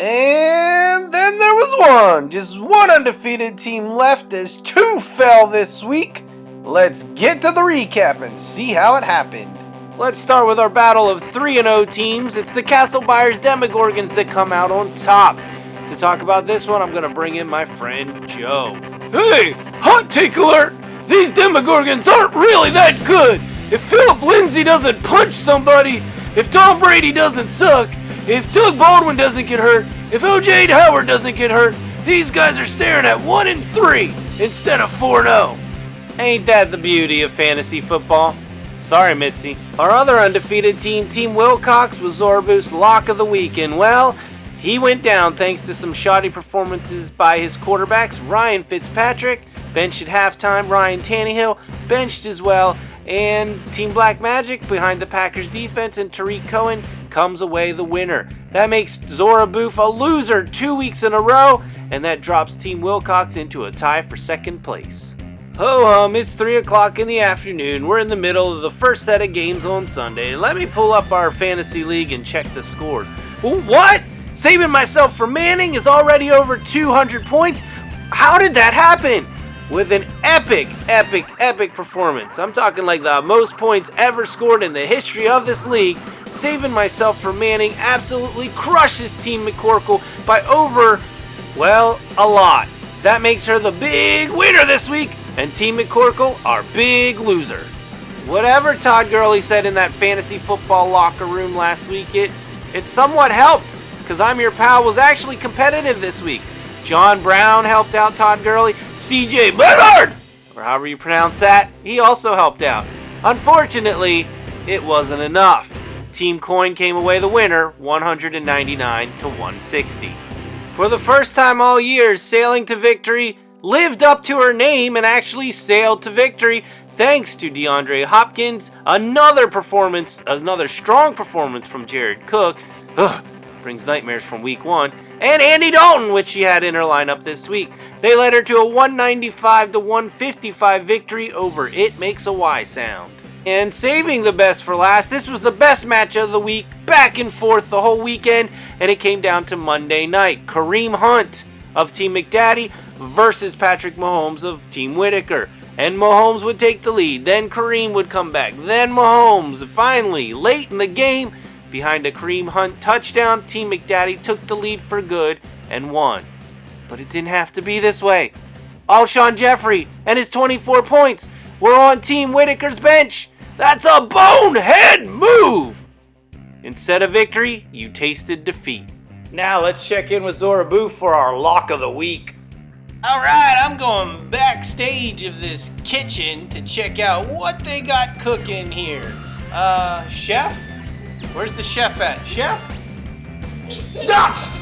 And then there was one. Just one undefeated team left as two fell this week. Let's get to the recap and see how it happened. Let's start with our battle of 3-0 teams. It's the Castle Buyers Demogorgons that come out on top. To talk about this one, I'm going to bring in my friend Joe. Hey, hot take alert! These Demogorgons aren't really that good! If Philip Lindsay doesn't punch somebody, if Tom Brady doesn't suck, if Doug Baldwin doesn't get hurt, if O.J. Howard doesn't get hurt, these guys are staring at 1-3 instead of 4-0. Ain't that the beauty of fantasy football? Sorry, Mitzi. Our other undefeated team, Team Wilcox, was Zoraboo's lock of the week, and well, he went down thanks to some shoddy performances by his quarterbacks. Ryan Fitzpatrick, benched at halftime. Ryan Tannehill, benched as well. And Team Black Magic, behind the Packers defense, and Tariq Cohen comes away the winner. That makes Zoraboof a loser 2 weeks in a row, and that drops Team Wilcox into a tie for second place. Ho-hum, it's 3 o'clock in the afternoon. We're in the middle of the first set of games on Sunday. Let me pull up our fantasy league and check the scores. What? Saving myself for Manning is already over 200 points? How did that happen? With an epic performance. I'm talking like the most points ever scored in the history of this league. Saving myself for Manning absolutely crushes Team McCorkle by over, well, a lot. That makes her the big winner this week, and Team McCorkle our big loser. Whatever Todd Gurley said in that fantasy football locker room last week, it somewhat helped. Because I'm Your Pal was actually competitive this week. John Brown helped out Todd Gurley. CJ Beathard, or however you pronounce that, he also helped out. Unfortunately, it wasn't enough. Team Coin came away the winner, 199 to 160. For the first time all year, Sailing to Victory lived up to her name and actually sailed to victory thanks to DeAndre Hopkins. Another strong performance from Jared Cook. Brings nightmares from week 1. And Andy Dalton, which she had in her lineup this week. They led her to a 195 to 155 victory over It Makes a Y sound. And saving the best for last, this was the best match of the week, back and forth the whole weekend, and it came down to Monday night. Kareem Hunt of Team McDaddy versus Patrick Mahomes of Team Whitaker. And Mahomes would take the lead, then Kareem would come back, then Mahomes. Finally, late in the game, behind a Kareem Hunt touchdown, Team McDaddy took the lead for good and won. But it didn't have to be this way. Alshon Jeffrey and his 24 points were on Team Whitaker's bench. That's a bonehead move! Instead of victory, you tasted defeat. Now let's check in with Zoraboo for our lock of the week. Alright, I'm going backstage of this kitchen to check out what they got cooking here. Chef? Where's the chef at? Chef?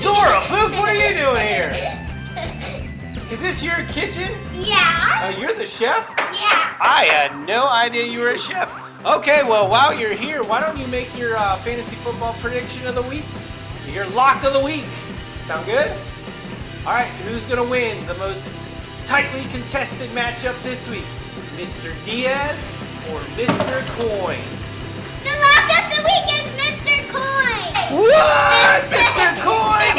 Zoraboo, what are you doing here? Is this your kitchen? Yeah. Oh, you're the chef? Yeah. I had no idea you were a chef. Okay, well, while you're here, why don't you make your fantasy football prediction of the week? Your lock of the week. Sound good? All right, who's going to win the most tightly contested matchup this week? Mr. Diaz or Mr. Coin? The lock of the week is Mr. Coin. What? Mr. Coin?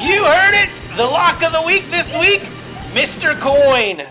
You heard it. The lock of the week this week, Mr. Coin.